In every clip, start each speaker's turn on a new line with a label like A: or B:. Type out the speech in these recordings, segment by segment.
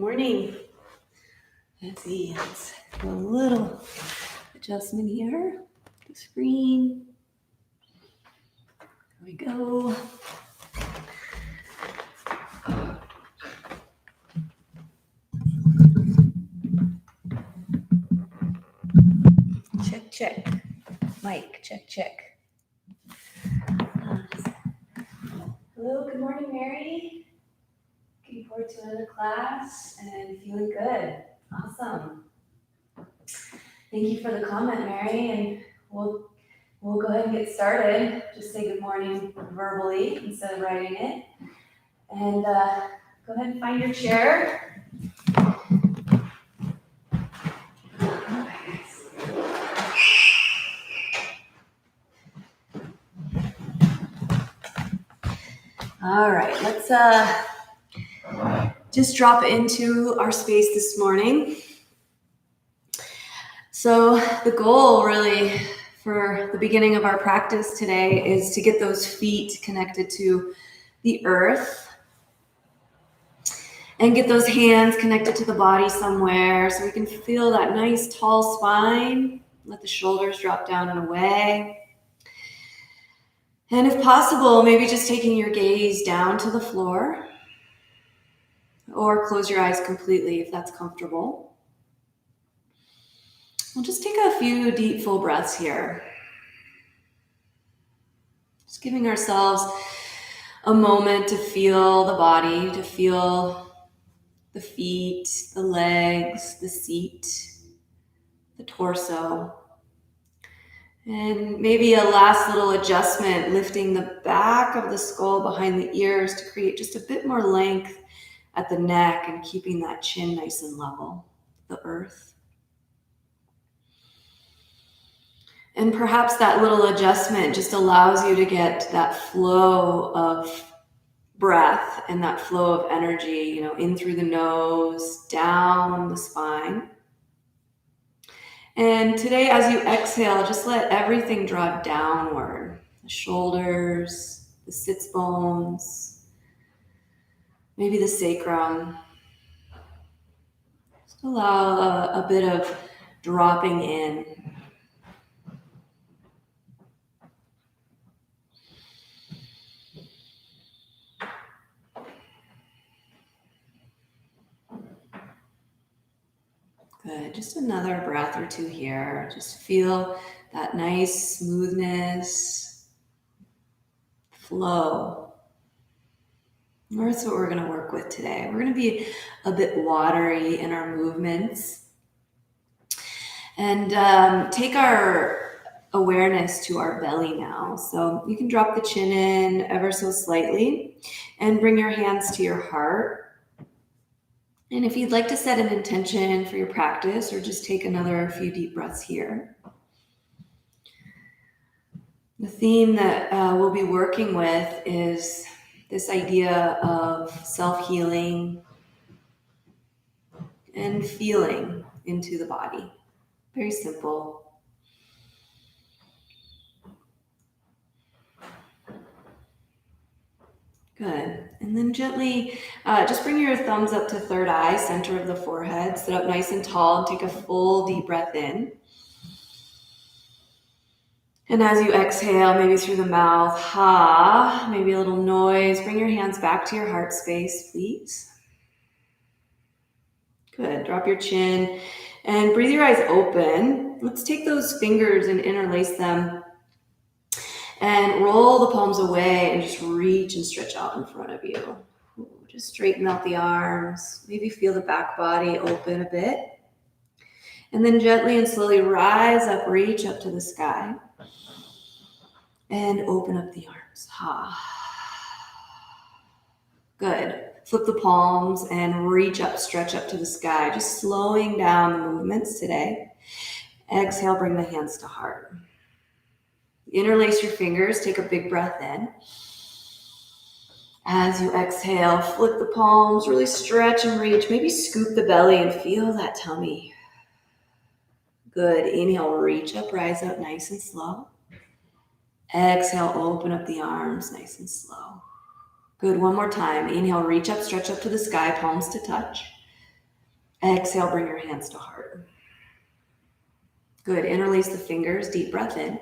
A: Morning. Let's see. Let's do a little adjustment here. The screen. There we go. Check. Mic, check. Hello, good morning, Mary. Looking forward to another class and feeling good. Awesome. Thank you for the comment, Mary, and we'll go ahead and get started. Just say good morning verbally instead of writing it. And go ahead and find your chair. All right, let's just drop into our space this morning. So the goal really for the beginning of our practice today is to get those feet connected to the earth and get those hands connected to the body somewhere so we can feel that nice tall spine. Let the shoulders drop down and away. And if possible, maybe just taking your gaze down to the floor or close your eyes completely if that's comfortable. We'll just take a few deep, full breaths here. Just giving ourselves a moment to feel the body, to feel the feet, the legs, the seat, the torso. And maybe a last little adjustment, lifting the back of the skull behind the ears to create just a bit more length at the neck and keeping that chin nice and level, the earth. And perhaps that little adjustment just allows you to get that flow of breath and that flow of energy, in through the nose, down the spine. And today, as you exhale, just let everything draw downward. The shoulders, the sits bones, maybe the sacrum. Just allow a bit of dropping in. Good. Just another breath or two here. Just feel that nice smoothness, flow. That's what we're going to work with today. We're going to be a bit watery in our movements and take our awareness to our belly now. So you can drop the chin in ever so slightly and bring your hands to your heart. And if you'd like to set an intention for your practice or just take another few deep breaths here. The theme that we'll be working with is this idea of self-healing and feeling into the body. Very simple. Good. And then gently just bring your thumbs up to third eye, center of the forehead. Sit up nice and tall and take a full deep breath in. And as you exhale, maybe through the mouth, maybe a little noise. Bring your hands back to your heart space, please. Good. Drop your chin and breathe your eyes open. Let's take those fingers and interlace them. And roll the palms away and just reach and stretch out in front of you. Just straighten out the arms. Maybe feel the back body open a bit. And then gently and slowly rise up, reach up to the sky. And open up the arms. Good. Flip the palms and reach up, stretch up to the sky. Just slowing down the movements today. Exhale, bring the hands to heart. Interlace your fingers, take a big breath in. As you exhale, flip the palms, really stretch and reach. Maybe scoop the belly and feel that tummy. Good. Inhale, reach up, rise up nice and slow. Exhale, open up the arms nice and slow. Good. One more time. Inhale, reach up, stretch up to the sky, palms to touch. Exhale, bring your hands to heart. Good. Interlace the fingers. Deep breath in.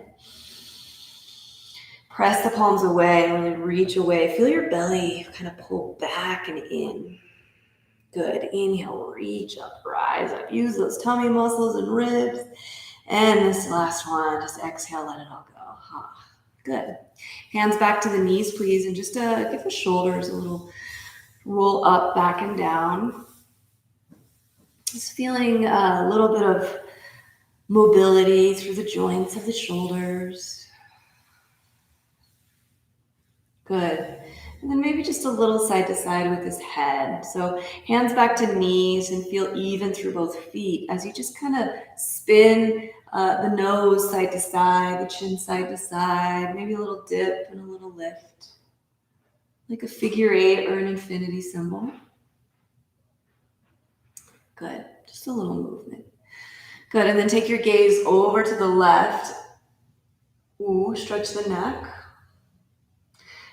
A: Press the palms away. Really reach away. Feel your belly kind of pull back and in. Good. Inhale, reach up, rise up. Use those tummy muscles and ribs. And this last one, just exhale, let it all go. Good. Hands back to the knees, please. And just give the shoulders a little roll up, back and down. Just feeling a little bit of mobility through the joints of the shoulders. Good. And then maybe just a little side to side with this head. So hands back to knees and feel even through both feet as you just kind of spin the nose side to side, the chin side to side, maybe a little dip and a little lift. Like a figure 8 or an infinity symbol. Good. Just a little movement. Good. And then take your gaze over to the left. Ooh, stretch the neck.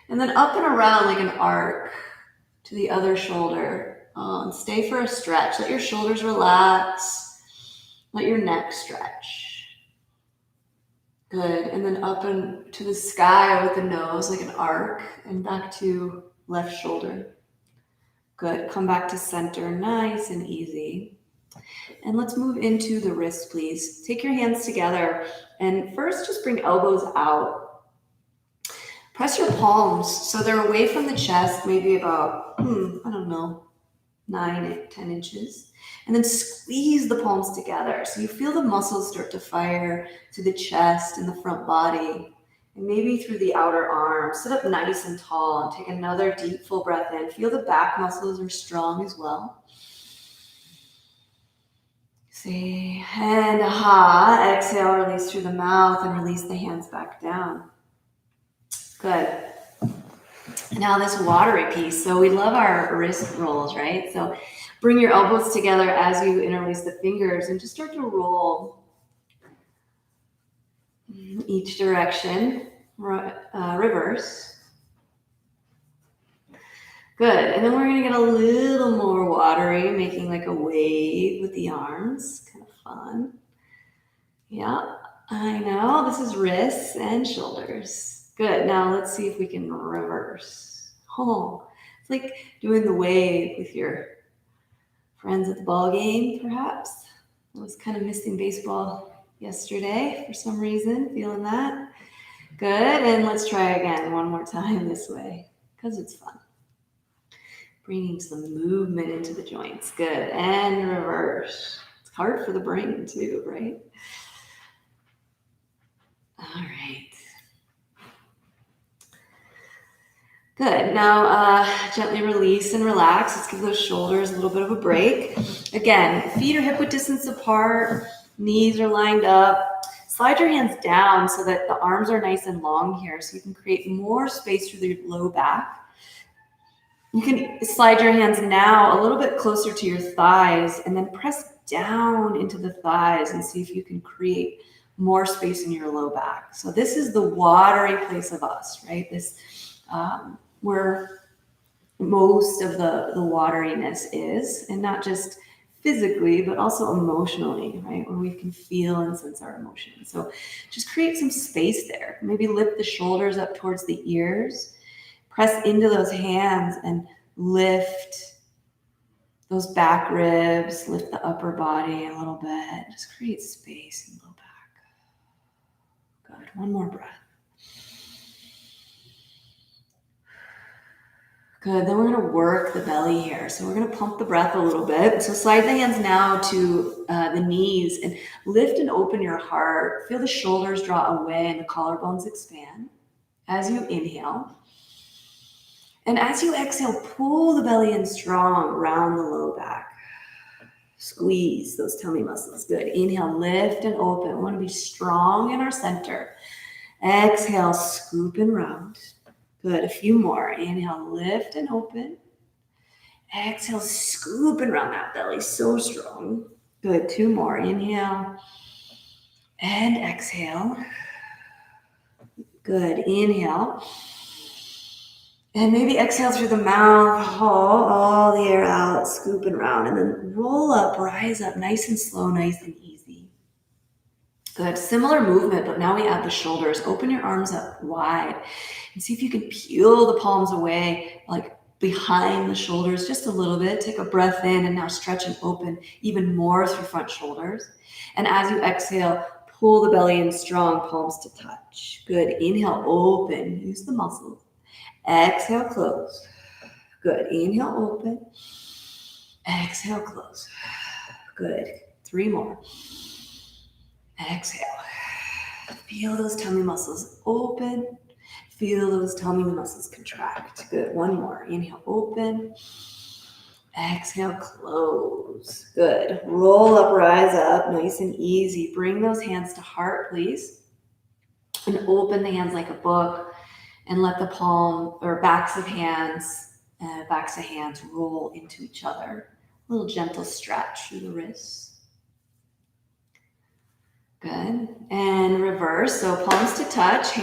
A: And then up and around like an arc to the other shoulder. Stay for a stretch. Let your shoulders relax. Let your neck stretch. Good. And then up and to the sky with the nose like an arc and back to left shoulder. Good. Come back to center. Nice and easy. And let's move into the wrists, please. Take your hands together and first just bring elbows out. Press your palms so they're away from the chest, maybe about, 9, 10 inches. And then squeeze the palms together so you feel the muscles start to fire to the chest and the front body. And maybe through the outer arms. Sit up nice and tall and take another deep full breath in. Feel the back muscles are strong as well. Say, and exhale, release through the mouth and release the hands back down. Good. Now this watery piece. So we love our wrist rolls, right? So bring your elbows together as you interlace the fingers and just start to roll each direction, reverse. Good. And then we're going to get a little more watery, making like a wave with the arms. Kind of fun. Yeah, I know. This is wrists and shoulders. Good. Now let's see if we can reverse. Oh, it's like doing the wave with your friends at the ball game, perhaps. I was kind of missing baseball yesterday for some reason, feeling that. Good. And let's try again one more time this way because it's fun. Bringing some movement into the joints. Good. And reverse. It's hard for the brain too, right? All right. Good. Now, gently release and relax. Let's give those shoulders a little bit of a break. Again, feet are hip-width distance apart. Knees are lined up. Slide your hands down so that the arms are nice and long here so you can create more space through the low back. You can slide your hands now a little bit closer to your thighs and then press down into the thighs and see if you can create more space in your low back. So this is the watery place of us, right? This where most of the wateriness is, and not just physically, but also emotionally, right? Where we can feel and sense our emotions. So just create some space there. Maybe lift the shoulders up towards the ears. Press into those hands and lift those back ribs, lift the upper body a little bit. Just create space in the low back. Good. One more breath. Good. Then we're going to work the belly here. So we're going to pump the breath a little bit. So slide the hands now to the knees and lift and open your heart. Feel the shoulders draw away and the collarbones expand as you inhale. And as you exhale, pull the belly in strong around the low back. Squeeze those tummy muscles. Good. Inhale, lift and open. We want to be strong in our center. Exhale, scoop and round. Good. A few more. Inhale, lift and open. Exhale, scoop and round that belly. So strong. Good. 2 more. Inhale and exhale. Good. Inhale. And maybe exhale through the mouth, haul all the air out, scoop and round, and then roll up, rise up, nice and slow, nice and easy. Good, similar movement, but now we add the shoulders. Open your arms up wide and see if you can peel the palms away, like behind the shoulders just a little bit. Take a breath in and now stretch and open even more through front shoulders. And as you exhale, pull the belly in strong, palms to touch. Good, inhale, open, use the muscles. Exhale, close. Good. Inhale, open. Exhale, close. Good. 3 more. Exhale. Feel those tummy muscles open. Feel those tummy muscles contract. Good. 1 more. Inhale, open. Exhale, close. Good. Roll up, rise up. Nice and easy. Bring those hands to heart, please. And open the hands like a book. And let the palm or backs of hands roll into each other. A little gentle stretch through the wrists. Good. And reverse. So palms to touch,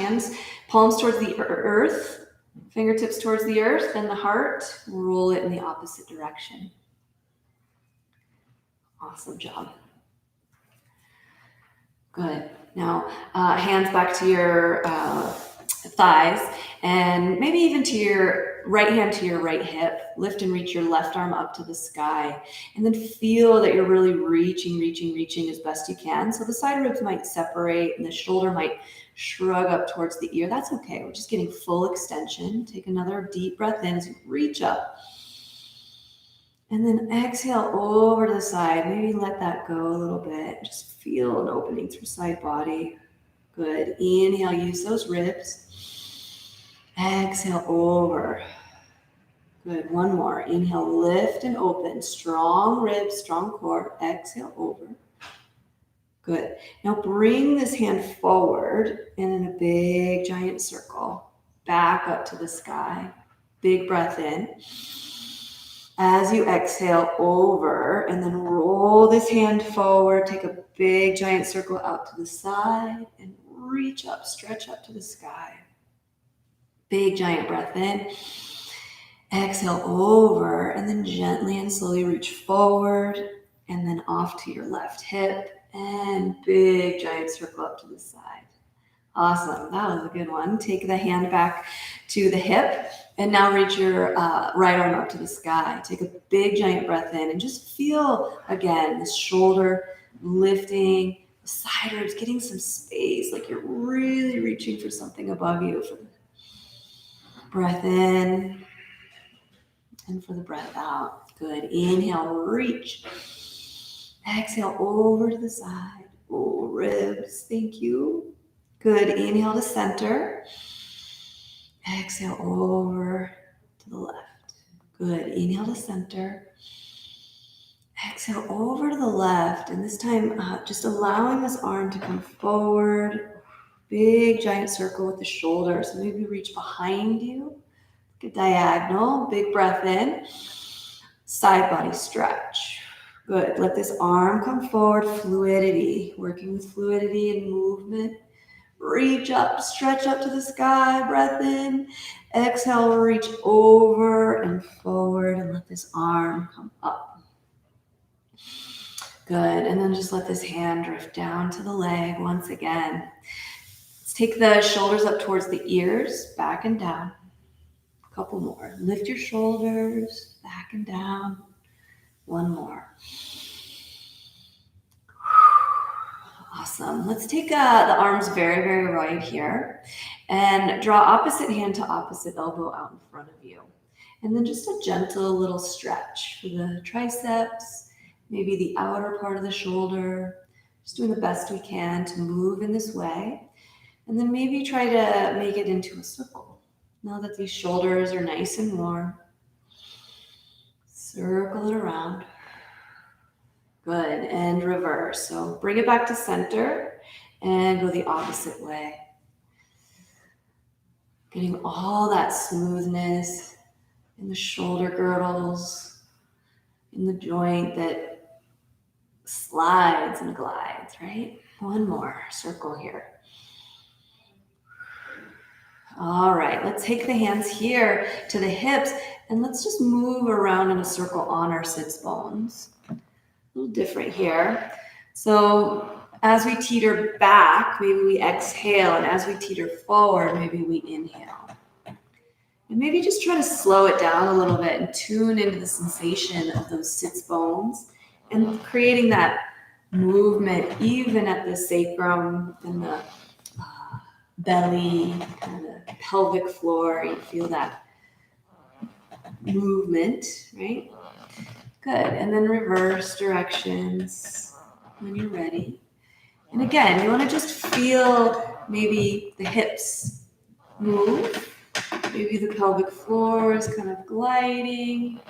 A: palms towards the earth, fingertips towards the earth, then the heart. Roll it in the opposite direction. Awesome job. Good. Now, hands back to your thighs, and maybe even to your right hand to your right hip. Lift and reach your left arm up to the sky, and then feel that you're really reaching as best you can. So the side ribs might separate and the shoulder might shrug up towards the ear. That's okay. We're just getting full extension. Take another deep breath in as you reach up. And then exhale over to the side. Maybe let that go a little bit. Just feel an opening through side body. Good. Inhale, use those ribs. Exhale over. Good. 1 more. Inhale, lift and open. Strong ribs, strong core. Exhale over. Good. Now bring this hand forward and in a big giant circle. Back up to the sky. Big breath in. As you exhale over, and then roll this hand forward. Take a big giant circle out to the side and reach up, stretch up to the sky. Big giant breath in. Exhale over, and then gently and slowly reach forward and then off to your left hip and big giant circle up to the side. Awesome. That was a good one. Take the hand back to the hip and now reach your right arm up to the sky. Take a big giant breath in and just feel again this shoulder lifting, the side ribs getting some space, like you're really reaching for something above you. For the breath in and for the breath out. Good. Inhale, reach. Exhale over to the side. Oh, ribs. Thank you. Good. Inhale to center. Exhale over to the left. Good. Inhale to center. Exhale over to the left. And this time, just allowing this arm to come forward. Big giant circle with the shoulder. So maybe reach behind you. Good diagonal. Big breath in. Side body stretch. Good. Let this arm come forward. Fluidity. Working with fluidity and movement. Reach up, stretch up to the sky, breath in. Exhale, reach over and forward and let this arm come up. Good, and then just let this hand drift down to the leg once again. Let's take the shoulders up towards the ears, back and down. A couple more. Lift your shoulders, back and down. 1 more. Awesome. Let's take the arms very, very wide here and draw opposite hand to opposite elbow out in front of you. And then just a gentle little stretch for the triceps, maybe the outer part of the shoulder. Just doing the best we can to move in this way. And then maybe try to make it into a circle. Now that these shoulders are nice and warm, circle it around. Good, and reverse. So bring it back to center and go the opposite way. Getting all that smoothness in the shoulder girdles, in the joint that slides and glides, right? 1 more circle here. All right, let's take the hands here to the hips and let's just move around in a circle on our sits bones. A little different here. So as we teeter back, maybe we exhale, and as we teeter forward, maybe we inhale. And maybe just try to slow it down a little bit and tune into the sensation of those sits bones and creating that movement even at the sacrum and the belly and the pelvic floor. You feel that movement, right? Good. And then reverse directions when you're ready. And again, you want to just feel maybe the hips move. Maybe the pelvic floor is kind of gliding.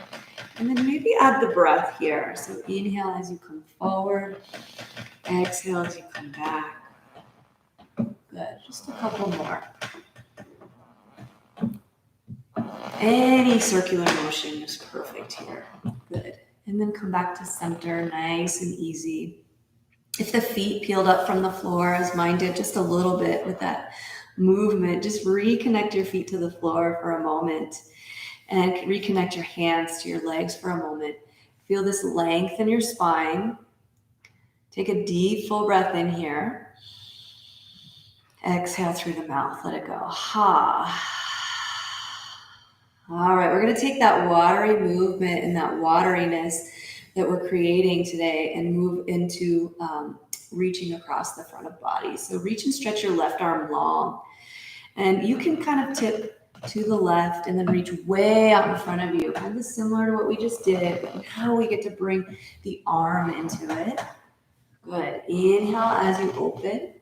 A: And then maybe add the breath here. So inhale as you come forward. Exhale as you come back. Good. Just a couple more. Any circular motion is perfect here. Good. And then come back to center, nice and easy. If the feet peeled up from the floor, as mine did, just a little bit with that movement, just reconnect your feet to the floor for a moment and reconnect your hands to your legs for a moment. Feel this length in your spine. Take a deep, full breath in here. Exhale through the mouth. Let it go. Ha. All right, we're going to take that watery movement and that wateriness that we're creating today and move into reaching across the front of body. So reach and stretch your left arm long. And you can kind of tip to the left and then reach way out in front of you. Kind of similar to what we just did, but now we get to bring the arm into it. Good. Inhale as you open.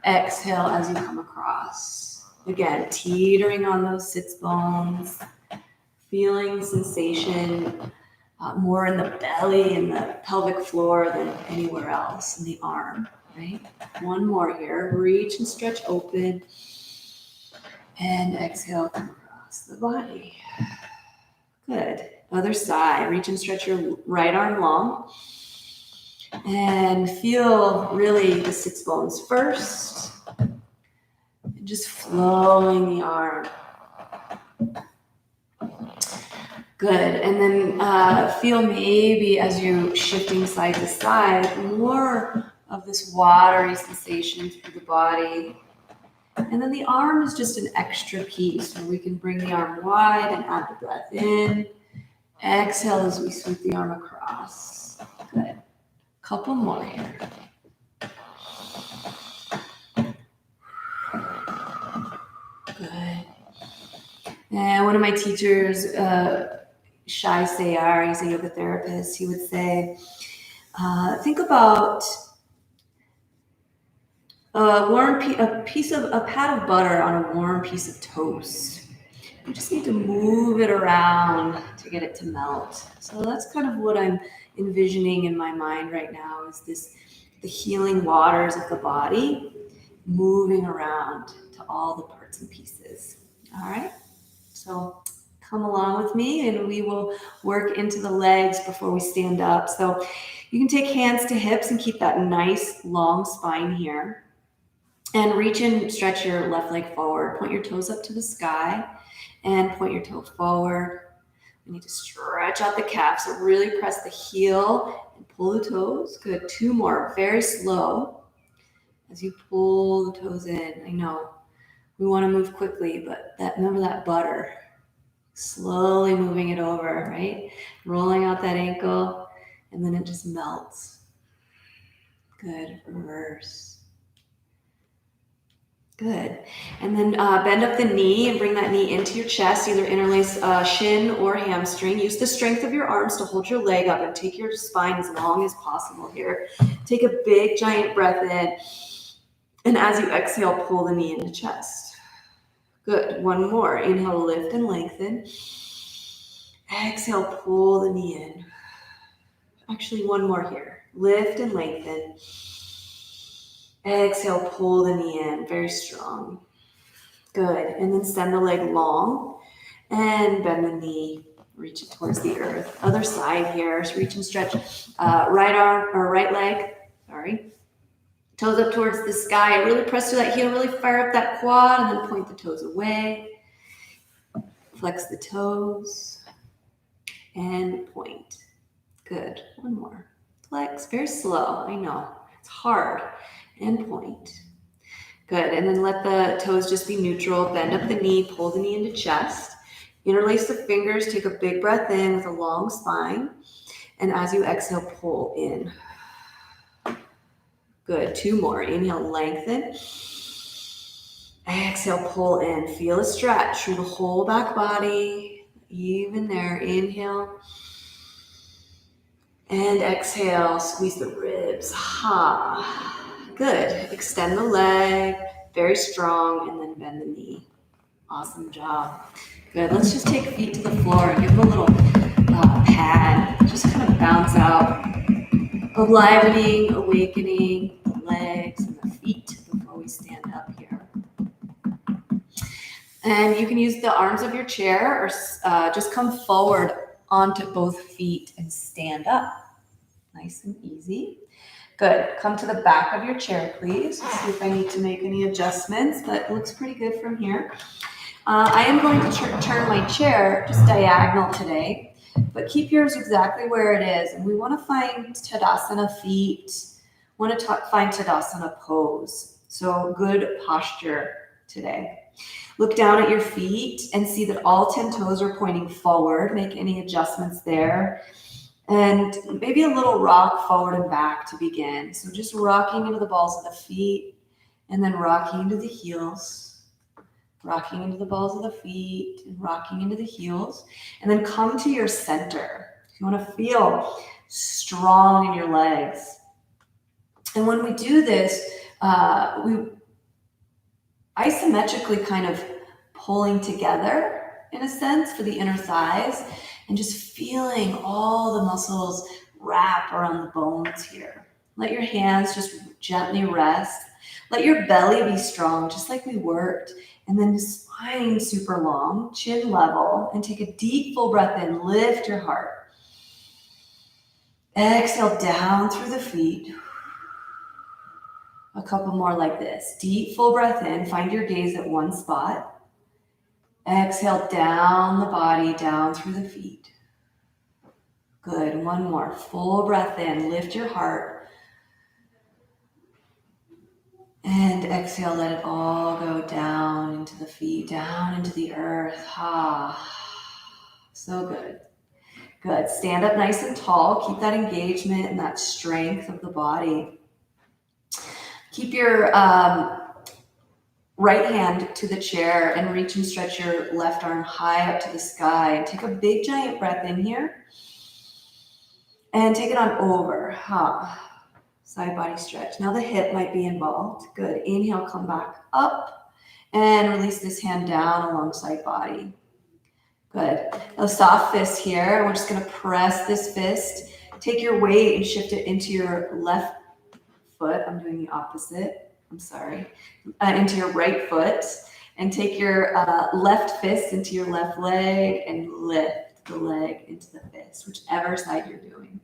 A: Exhale as you come across. Again, teetering on those sits bones, feeling sensation more in the belly and the pelvic floor than anywhere else in the arm, right? One more here. Reach and stretch open. And exhale, come across the body. Good. Other side. Reach and stretch your right arm long. And feel really the sits bones first. And just flowing the arm. Good. And then feel maybe as you're shifting side to side, more of this watery sensation through the body. And then the arm is just an extra piece where we can bring the arm wide and add the breath in. Exhale as we sweep the arm across. Good. Couple more here. Good. And one of my teachers, Shai Sayar, he's a yoga therapist, he would say, think about a pat of butter on a warm piece of toast. You just need to move it around to get it to melt. So that's kind of what I'm envisioning in my mind right now is the healing waters of the body moving around to all the parts and pieces. All right. So come along with me and we will work into the legs before we stand up. So you can take hands to hips and keep that nice long spine here. And reach and stretch your left leg forward. Point your toes up to the sky and point your toe forward. We need to stretch out the calf. So really press the heel and pull the toes. Good. Two more. Very slow as you pull the toes in. I know we want to move quickly, but remember that butter. Slowly moving it over, right? Rolling out that ankle and then it just melts. Good. Reverse. Good. And then bend up the knee and bring that knee into your chest, either interlace shin or hamstring. Use the strength of your arms to hold your leg up and take your spine as long as possible here. Take a big, giant breath in. And as you exhale, pull the knee into chest. Good. One more. Inhale, lift and lengthen. Exhale, pull the knee in. Actually, one more here. Lift and lengthen. Exhale, pull the knee in, very strong. Good, and then send the leg long and bend the knee, reach it towards the earth. Other side here, so reach and stretch right arm or right leg, Toes up towards the sky. Really press to that heel, really fire up that quad, and then point the toes away. Flex the toes and point. Good. One more. Flex. Very slow. I know. It's hard. And point. Good. And then let the toes just be neutral. Bend up the knee. Pull the knee into chest. Interlace the fingers. Take a big breath in with a long spine. And as you exhale, pull in. Good. Two more. Inhale, lengthen. Exhale, pull in. Feel a stretch through the whole back body. Even there. Inhale. And exhale, squeeze the ribs. Ha. Good. Extend the leg. Very strong. And then bend the knee. Awesome job. Good. Let's just take feet to the floor and give them a little pad. Just kind of bounce out. Enlivening, awakening the legs and the feet before we stand up here. And you can use the arms of your chair or just come forward onto both feet and stand up. Nice and easy. Good. Come to the back of your chair, please. Let's see if I need to make any adjustments, but it looks pretty good from here. I am going to turn my chair just diagonal today, but keep yours exactly where it is. And we want to find Tadasana feet. Want to find Tadasana pose. So good posture today. Look down at your feet and see that all 10 toes are pointing forward. Make any adjustments there. And maybe a little rock forward and back to begin. So just rocking into the balls of the feet and then rocking into the heels. Rocking into the balls of the feet and rocking into the heels. And then come to your center. You want to feel strong in your legs. And when we do this, we isometrically kind of pulling together in a sense for the inner thighs and just feeling all the muscles wrap around the bones here. Let your hands just gently rest. Let your belly be strong, just like we worked. And then spine super long, chin level, and take a deep full breath in. Lift your heart. Exhale down through the feet. A couple more like this. Deep full breath in. Find your gaze at one spot. Exhale down the body, down through the feet. Good. One more. Full breath in. Lift your heart. And exhale, let it all go down into the feet, down into the earth. So good. Good. Stand up nice and tall. Keep that engagement and that strength of the body. Keep your right hand to the chair and reach and stretch your left arm high up to the sky. And take a big giant breath in here. And take it on over. Side body stretch. Now the hip might be involved. Good. Inhale, come back up. And release this hand down alongside body. Good. Now soft fist here. We're just going to press this fist. Take your weight and shift it into your left foot. I'm doing the opposite. I'm sorry. Into your right foot. And take your left fist into your left leg and lift the leg into the fist, whichever side you're doing.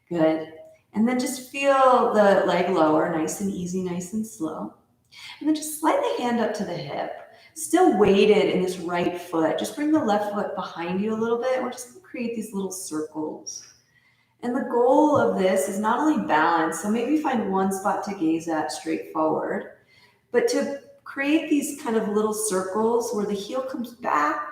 A: Good. And then just feel the leg lower, nice and easy, nice and slow. And then just slide the hand up to the hip. Still weighted in this right foot. Just bring the left foot behind you a little bit. We're just going to create these little circles. And the goal of this is not only balance, so maybe find one spot to gaze at straight forward, but to create these kind of little circles where the heel comes back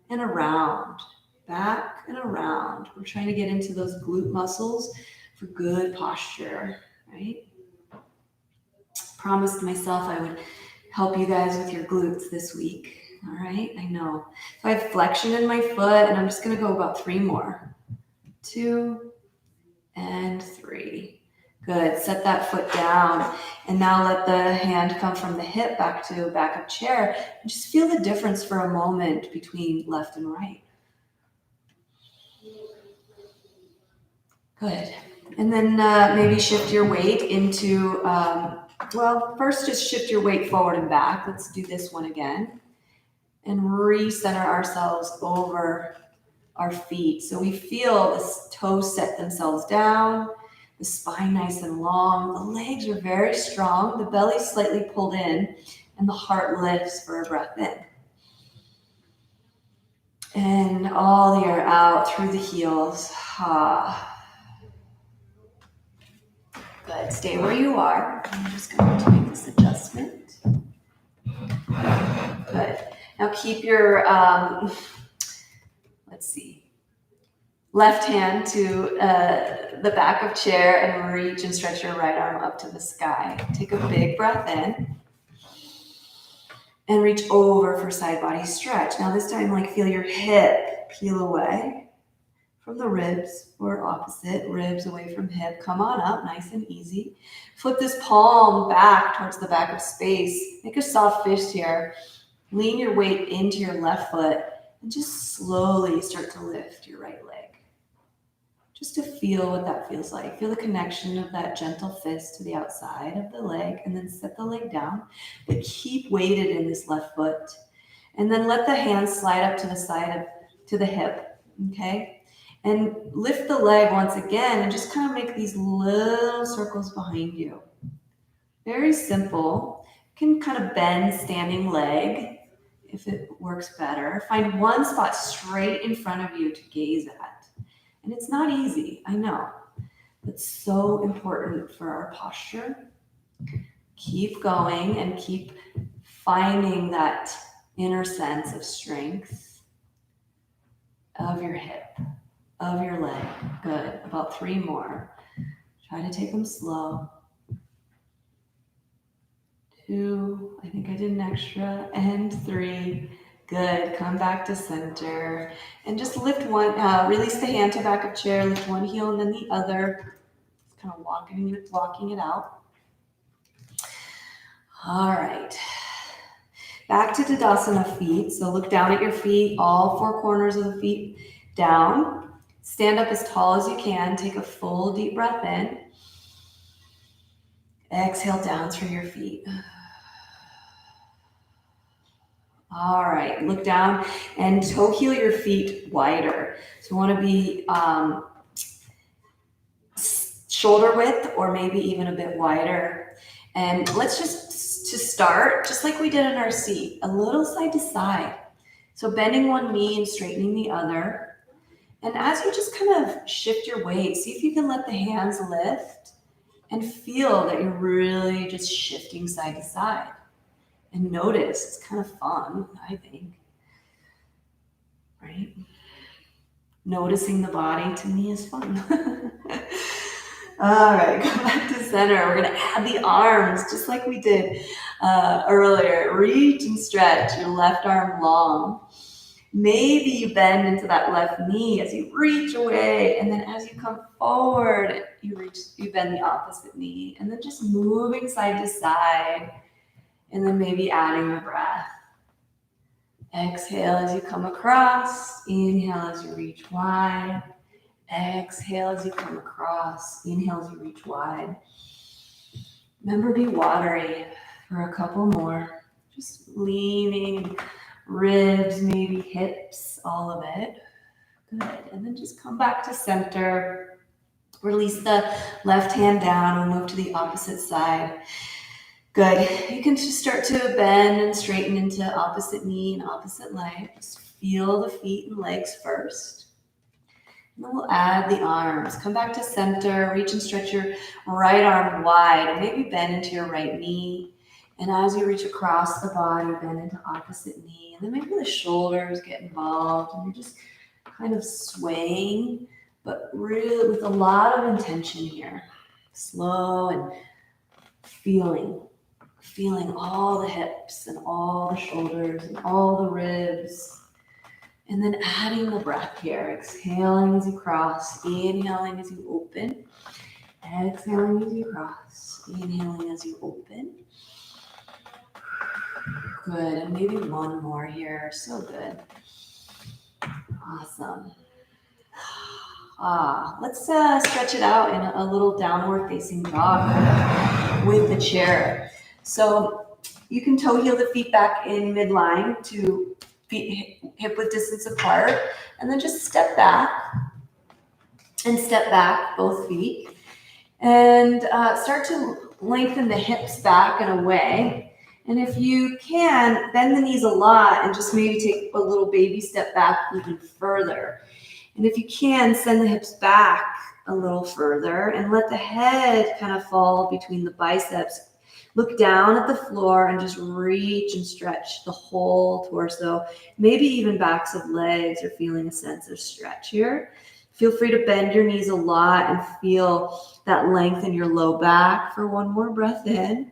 A: and around, back and around. We're trying to get into those glute muscles for good posture, right? Promised myself I would help you guys with your glutes this week. All right, I know. So I have flexion in my foot, and I'm just going to go about 3 more. 2 and 3. Good. Set that foot down, and now let the hand come from the hip back to back of chair, and just feel the difference for a moment between left and right. Good. And then maybe shift your weight into, first just shift your weight forward and back. Let's do this one again. And recenter ourselves over our feet. So we feel the toes set themselves down. The spine nice and long. The legs are very strong. The belly's slightly pulled in, and the heart lifts for a breath in. And all the air out through the heels. Good. Stay where you are. I'm just going to make this adjustment. Good. Now keep your, left hand to the back of chair and reach and stretch your right arm up to the sky. Take a big breath in and reach over for side body stretch. Now this time, feel your hip peel away from the ribs, or opposite, ribs away from hip. Come on up, nice and easy. Flip this palm back towards the back of space. Make a soft fist here. Lean your weight into your left foot and just slowly start to lift your right leg. Just to feel what that feels like. Feel the connection of that gentle fist to the outside of the leg, and then set the leg down, but keep weighted in this left foot. And then let the hands slide up to the side to the hip, okay? And lift the leg once again and just kind of make these little circles behind you. Very simple. You can kind of bend standing leg if it works better. Find one spot straight in front of you to gaze at. And it's not easy, I know. It's so important for our posture. Keep going and keep finding that inner sense of strength of your hip, of your leg. Good. About 3 more. Try to take them slow. 2, I think I did an extra, and 3. Good. Come back to center and just lift one, release the hand to back of chair, lift one heel and then the other. Just kind of walking it out. All right. Back to Tadasana feet. So look down at your feet, all 4 corners of the feet down. Stand up as tall as you can. Take a full deep breath in. Exhale down through your feet. All right, look down and toe heel your feet wider. So you want to be shoulder width or maybe even a bit wider. And let's just, to start, just like we did in our seat, a little side to side. So bending one knee and straightening the other. And as you just kind of shift your weight, see if you can let the hands lift and feel that you're really just shifting side to side. And notice, it's kind of fun, I think, right? Noticing the body to me is fun. All right, come back to center. We're gonna add the arms just like we did earlier. Reach and stretch your left arm long. Maybe you bend into that left knee as you reach away, and then as you come forward, you bend the opposite knee, and then just moving side to side. And then maybe adding a breath. Exhale as you come across. Inhale as you reach wide. Exhale as you come across. Inhale as you reach wide. Remember, be watery for a couple more. Just leaning, ribs, maybe hips, all of it. Good. And then just come back to center. Release the left hand down and move to the opposite side. Good. You can just start to bend and straighten into opposite knee and opposite leg. Just feel the feet and legs first. And then we'll add the arms. Come back to center. Reach and stretch your right arm wide. And maybe bend into your right knee. And as you reach across the body, bend into opposite knee. And then maybe the shoulders get involved. And you're just kind of swaying, but really with a lot of intention here. Slow and feeling all the hips and all the shoulders and all the ribs. And then adding the breath here. Exhaling as you cross. Inhaling as you open. Exhaling as you cross. Inhaling as you open. Good. And maybe one more here. So good. Awesome. Let's stretch it out in a little downward facing dog with the chair. So you can toe heel the feet back in midline to feet hip width distance apart, and then just step back and step back both feet. And start to lengthen the hips back and away. And if you can, bend the knees a lot and just maybe take a little baby step back even further. And if you can, send the hips back a little further and let the head kind of fall between the biceps. Look down at the floor and just reach and stretch the whole torso, maybe even backs of legs, or feeling a sense of stretch here. Feel free to bend your knees a lot and feel that length in your low back for one more breath in.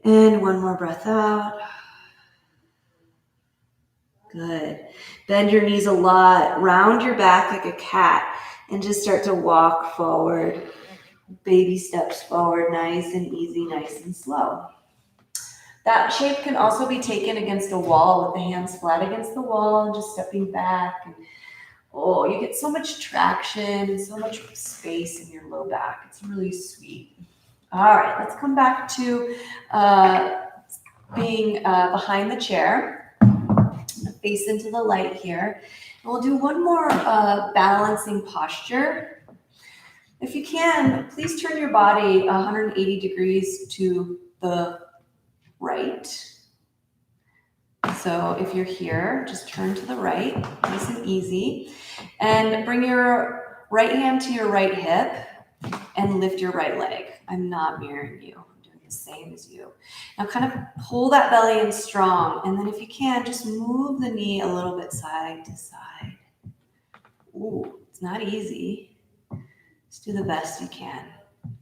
A: And one more breath out. Good. Bend your knees a lot. Round your back like a cat and just start to walk forward. Baby steps forward, nice and easy, nice and slow. That shape can also be taken against a wall with the hands flat against the wall and just stepping back. And, oh, you get so much traction, so much space in your low back. It's really sweet. All right, let's come back to being behind the chair. Face into the light here. And we'll do one more balancing posture. If you can, please turn your body 180 degrees to the right. So if you're here, just turn to the right, nice and easy. And bring your right hand to your right hip and lift your right leg. I'm not mirroring you. I'm doing the same as you. Now kind of pull that belly in strong. And then if you can, just move the knee a little bit side to side. Ooh, it's not easy. Just do the best you can.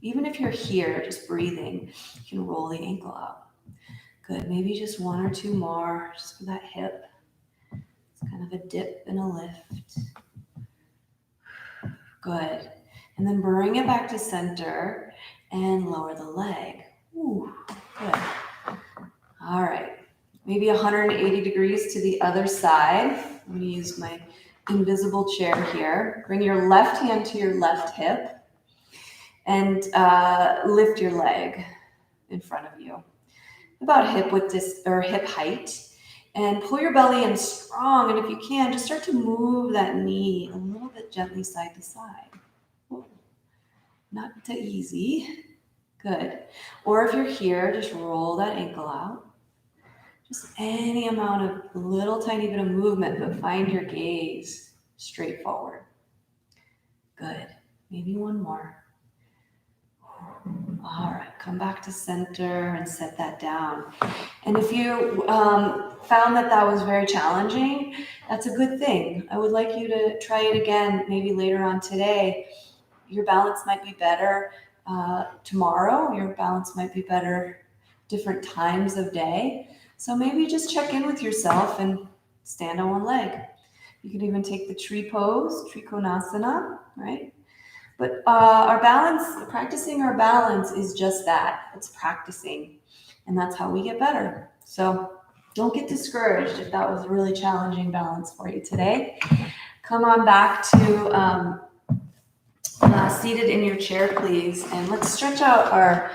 A: Even if you're here, just breathing, you can roll the ankle out. Good, maybe just one or two more, just for that hip. It's kind of a dip and a lift. Good. And then bring it back to center and lower the leg. Ooh, good. All right. Maybe 180 degrees to the other side. I'm going to use my invisible chair here. Bring your left hand to your left hip and lift your leg in front of you, about hip width or hip height. And pull your belly in strong. And if you can, just start to move that knee a little bit gently side to side. Ooh, not too easy. Good. Or if you're here, just roll that ankle out. Just any amount of little tiny bit of movement, but find your gaze straight forward. Good. Maybe one more. All right, come back to center and set that down. And if you found that was very challenging, that's a good thing. I would like you to try it again, maybe later on today. Your balance might be better tomorrow. Your balance might be better different times of day. So maybe just check in with yourself and stand on one leg. You can even take the tree pose, Trikonasana, right? But our balance, practicing our balance is just that. It's practicing. And that's how we get better. So don't get discouraged if that was a really challenging balance for you today. Come on back to seated in your chair, please. And let's stretch out our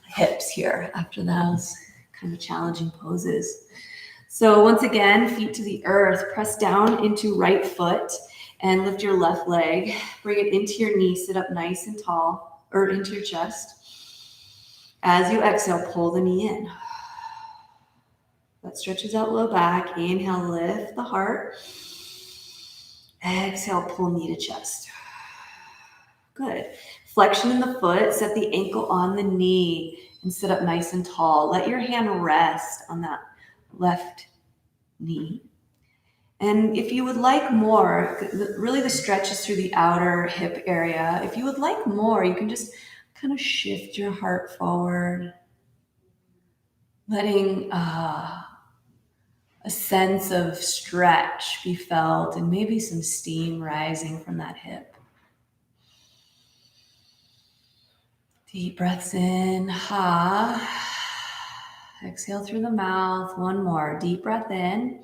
A: hips here after those kind of challenging poses. So once again, feet to the earth, press down into right foot and lift your left leg. Bring it into your knee, sit up nice and tall, or into your chest. As you exhale, pull the knee in. That stretches out low back. Inhale, lift the heart. Exhale, pull knee to chest. Good. Flexion in the foot, set the ankle on the knee and sit up nice and tall. Let your hand rest on that left knee. And if you would like more, really the stretch is through the outer hip area. If you would like more, you can just kind of shift your heart forward, letting a sense of stretch be felt and maybe some steam rising from that hip. Deep breaths in, ha. Exhale through the mouth. One more. Deep breath in.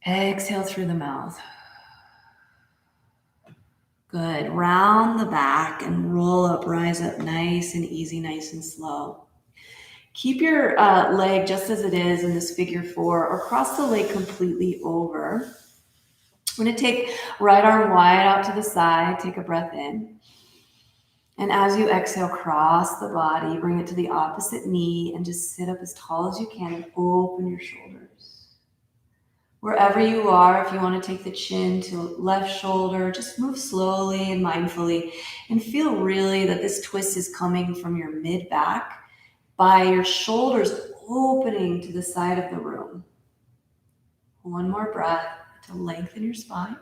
A: Exhale through the mouth. Good. Round the back and roll up, rise up nice and easy, nice and slow. Keep your leg just as it is in this figure four, or cross the leg completely over. I'm going to take right arm wide out to the side. Take a breath in. And as you exhale, cross the body, bring it to the opposite knee, and just sit up as tall as you can and open your shoulders. Wherever you are, if you want to take the chin to left shoulder, just move slowly and mindfully and feel really that this twist is coming from your mid-back by your shoulders opening to the side of the room. One more breath to lengthen your spine.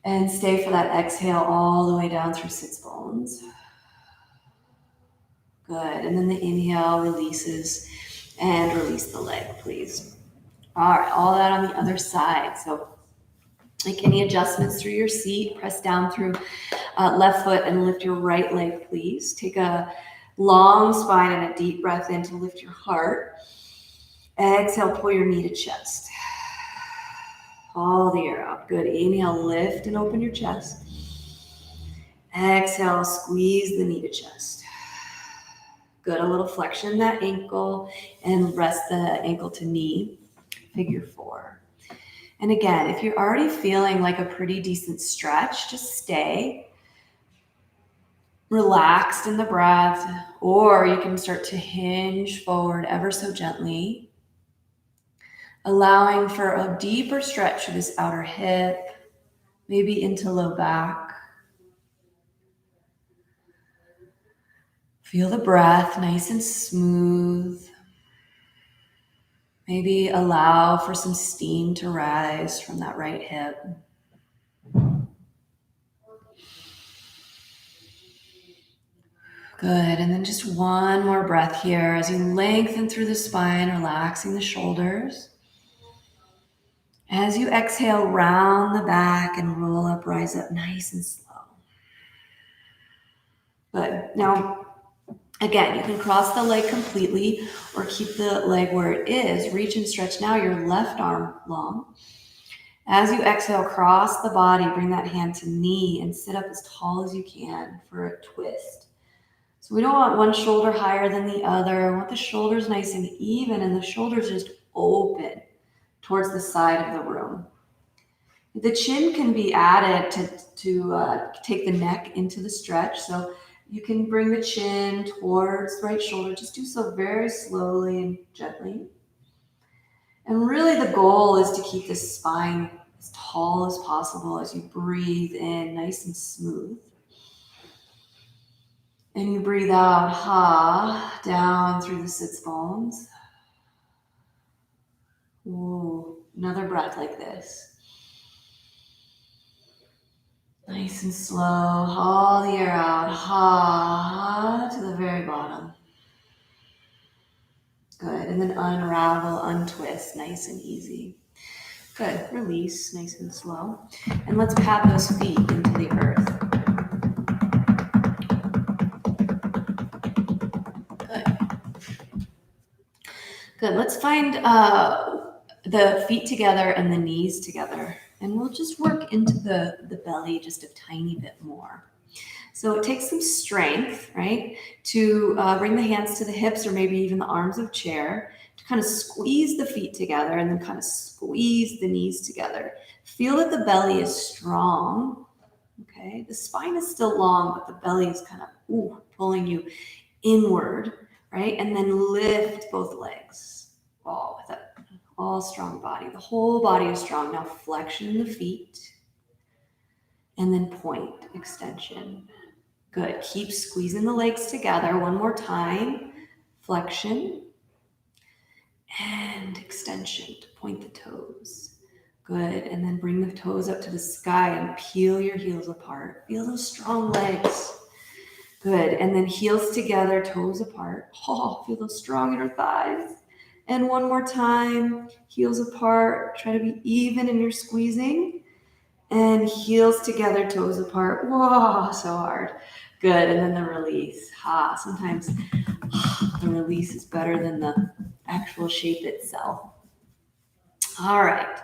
A: And stay for that exhale all the way down through sits bones. Good. And then the inhale releases and release the leg, please. All right, all that on the other side. So make any adjustments through your seat. Press down through left foot and lift your right leg, please. Take a long spine and a deep breath in to lift your heart. Exhale, pull your knee to chest. All the air out. Good. Inhale, lift and open your chest. Exhale, squeeze the knee to chest. Good. A little flexion in that ankle and rest the ankle to knee. Figure 4. And again, if you're already feeling like a pretty decent stretch, just stay relaxed in the breath, or you can start to hinge forward ever so gently, allowing for a deeper stretch of this outer hip, maybe into low back. Feel the breath nice and smooth. Maybe allow for some steam to rise from that right hip. Good, and then just one more breath here as you lengthen through the spine, relaxing the shoulders. As you exhale, round the back and roll up, rise up nice and slow. Good. Now, again, you can cross the leg completely or keep the leg where it is. Reach and stretch now your left arm long. As you exhale, cross the body, bring that hand to knee and sit up as tall as you can for a twist. So we don't want one shoulder higher than the other. We want the shoulders nice and even and the shoulders just open towards the side of the room. The chin can be added to take the neck into the stretch. So you can bring the chin towards the right shoulder. Just do so very slowly and gently. And really the goal is to keep the spine as tall as possible as you breathe in nice and smooth. And you breathe out, ha, down through the sits bones. Ooh, another breath like this. Nice and slow, all the air out, ha, to the very bottom. Good, and then unravel, untwist, nice and easy. Good, release, nice and slow. And let's pat those feet into the earth. Good, let's find the feet together and the knees together. And we'll just work into the belly just a tiny bit more. So it takes some strength, right, to bring the hands to the hips or maybe even the arms of chair to kind of squeeze the feet together and then kind of squeeze the knees together. Feel that the belly is strong, okay? The spine is still long, but the belly is kind of pulling you inward, right? And then lift both legs, all with that all strong body. The whole body is strong. Now flexion in the feet and then point, extension. Good. Keep squeezing the legs together. One more time. Flexion and extension to point the toes. Good. And then bring the toes up to the sky and peel your heels apart. Feel those strong legs. Good. And then heels together, toes apart. Oh, feel those strong inner thighs. And one more time. Heels apart. Try to be even in your squeezing. And heels together, toes apart. Whoa, so hard. Good, and then the release. Sometimes the release is better than the actual shape itself. All right.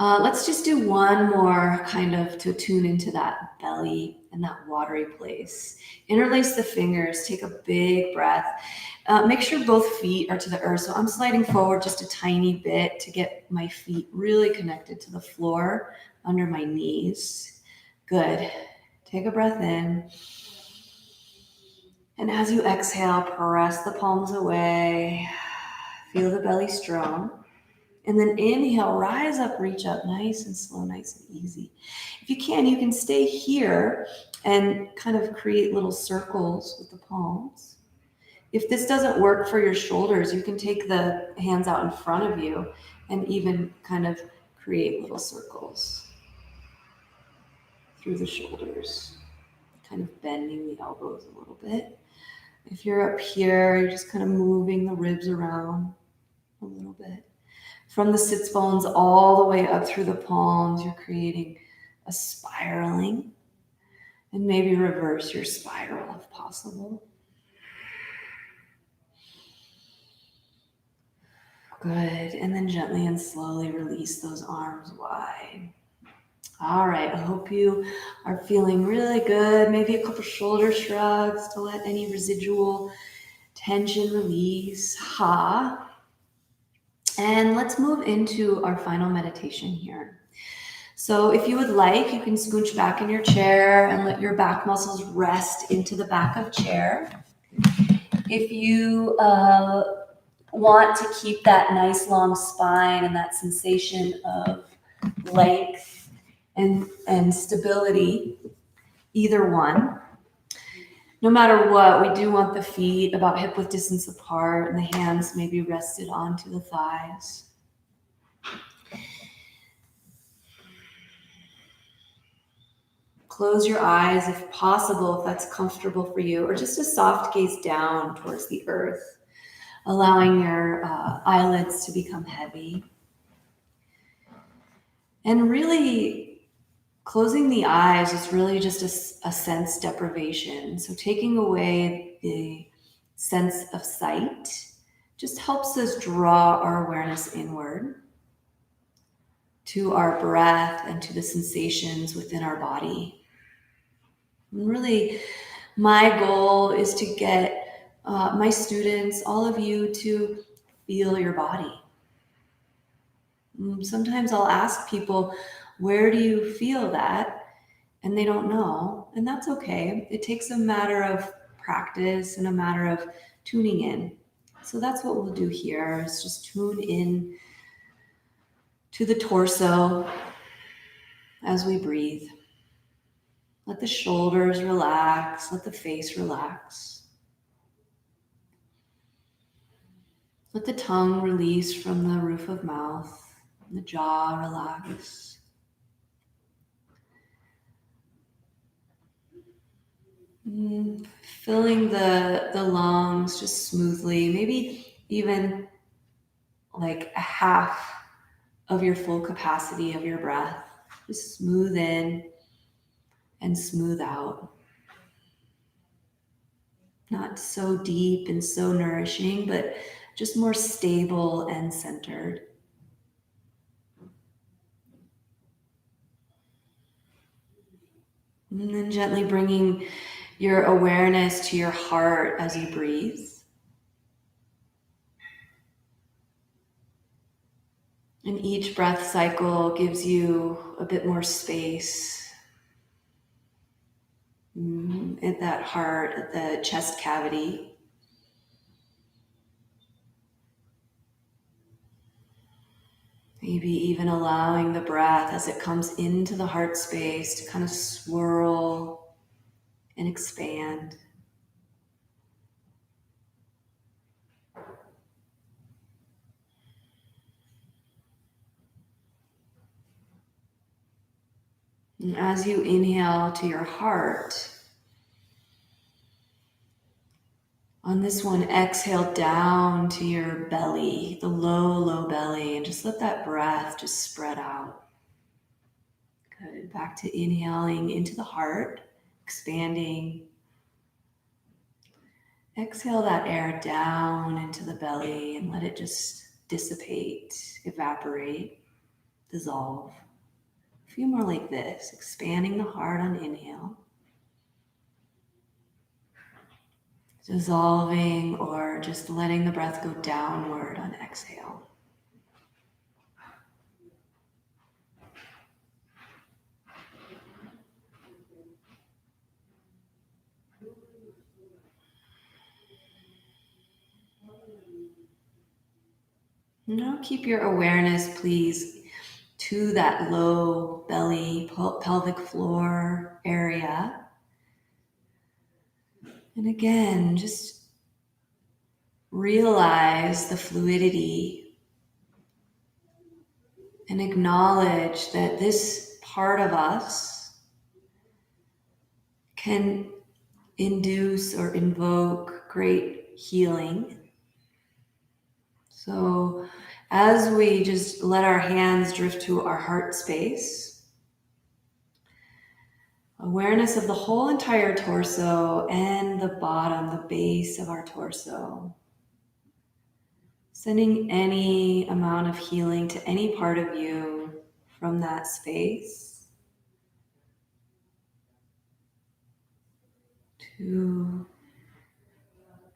A: Let's just do one more kind of to tune into that belly and that watery place. Interlace the fingers, take a big breath. Make sure both feet are to the earth. So I'm sliding forward just a tiny bit to get my feet really connected to the floor under my knees. Good. Take a breath in. And as you exhale, press the palms away. Feel the belly strong. And then inhale, rise up, reach up, nice and slow, nice and easy. If you can stay here and kind of create little circles with the palms. If this doesn't work for your shoulders, you can take the hands out in front of you and even kind of create little circles through the shoulders, kind of bending the elbows a little bit. If you're up here, you're just kind of moving the ribs around a little bit. From the sits bones all the way up through the palms, you're creating a spiraling. And maybe reverse your spiral if possible. Good. And then gently and slowly release those arms wide. All right. I hope you are feeling really good. Maybe a couple shoulder shrugs to let any residual tension release. Ha. And let's move into our final meditation here. So if you would like, you can scooch back in your chair and let your back muscles rest into the back of chair. If you want to keep that nice long spine and that sensation of length and stability, either one. No matter what, we do want the feet about hip width distance apart and the hands maybe rested onto the thighs. Close your eyes if possible, if that's comfortable for you, or just a soft gaze down towards the earth, allowing your eyelids to become heavy. And really, closing the eyes is really just a sense deprivation. So taking away the sense of sight just helps us draw our awareness inward to our breath and to the sensations within our body. And really, my goal is to get my students, all of you, to feel your body. Sometimes I'll ask people, where do you feel that? And they don't know, and that's okay. It takes a matter of practice and a matter of tuning in. So that's what we'll do here, is just tune in to the torso as we breathe. Let the shoulders relax, let the face relax. Let the tongue release from the roof of mouth, and the jaw relax. Filling the lungs just smoothly, maybe even like a half of your full capacity of your breath. Just smooth in and smooth out. Not so deep and so nourishing, but just more stable and centered. And then gently bringing your awareness to your heart as you breathe. And each breath cycle gives you a bit more space at that heart, at the chest cavity. Maybe even allowing the breath as it comes into the heart space to kind of swirl and expand. And as you inhale to your heart, on this one, exhale down to your belly, the low, low belly, and just let that breath just spread out. Good. Back to inhaling into the heart, expanding. Exhale that air down into the belly and let it just dissipate, evaporate. dissolve. A few more like this, expanding the heart on inhale. Dissolving or just letting the breath go downward on exhale. Now keep your awareness, please, to that low belly, pelvic floor area. And again, just realize the fluidity and acknowledge that this part of us can induce or invoke great healing. So as we just let our hands drift to our heart space, awareness of the whole entire torso and the bottom, the base of our torso, sending any amount of healing to any part of you from that space to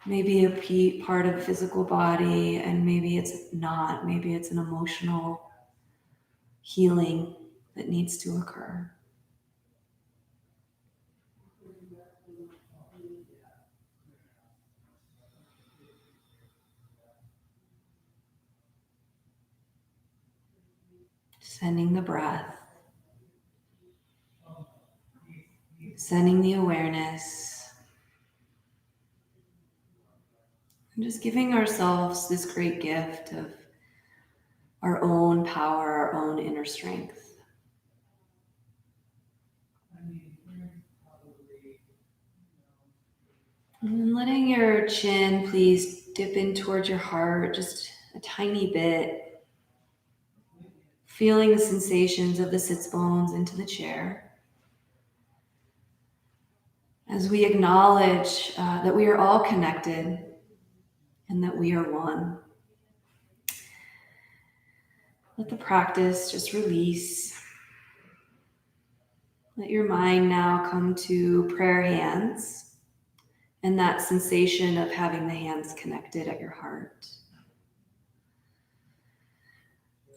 A: maybe a part of physical body, and maybe it's not, maybe it's an emotional healing that needs to occur. Sending the breath, sending the awareness, and just giving ourselves this great gift of our own power, our own inner strength. And letting your chin please dip in towards your heart just a tiny bit. Feeling the sensations of the sits bones into the chair. As we acknowledge that we are all connected and that we are one. Let the practice just release. Let your mind now come to prayer hands and that sensation of having the hands connected at your heart.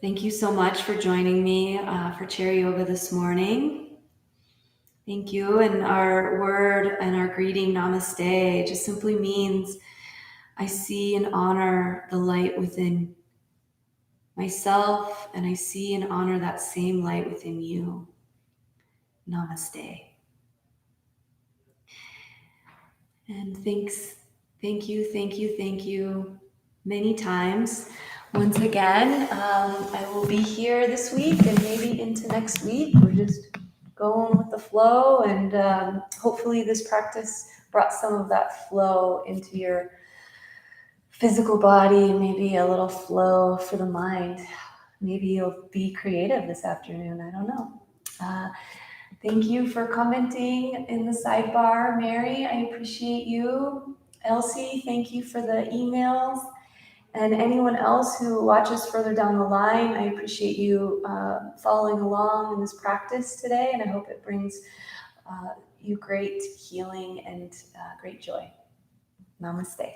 A: Thank you so much for joining me for chair yoga this morning. Thank you. And our word and our greeting, namaste, just simply means I see and honor the light within myself, and I see and honor that same light within you. Namaste. And thank you many times. Once again, I will be here this week and maybe into next week. We're just going with the flow, and hopefully this practice brought some of that flow into your physical body, maybe a little flow for the mind. Maybe you'll be creative this afternoon. I don't know. Thank you for commenting in the sidebar, Mary. I appreciate you. Elsie, thank you for the emails. And anyone else who watches further down the line, I appreciate you following along in this practice today, and I hope it brings you great healing and great joy. Namaste.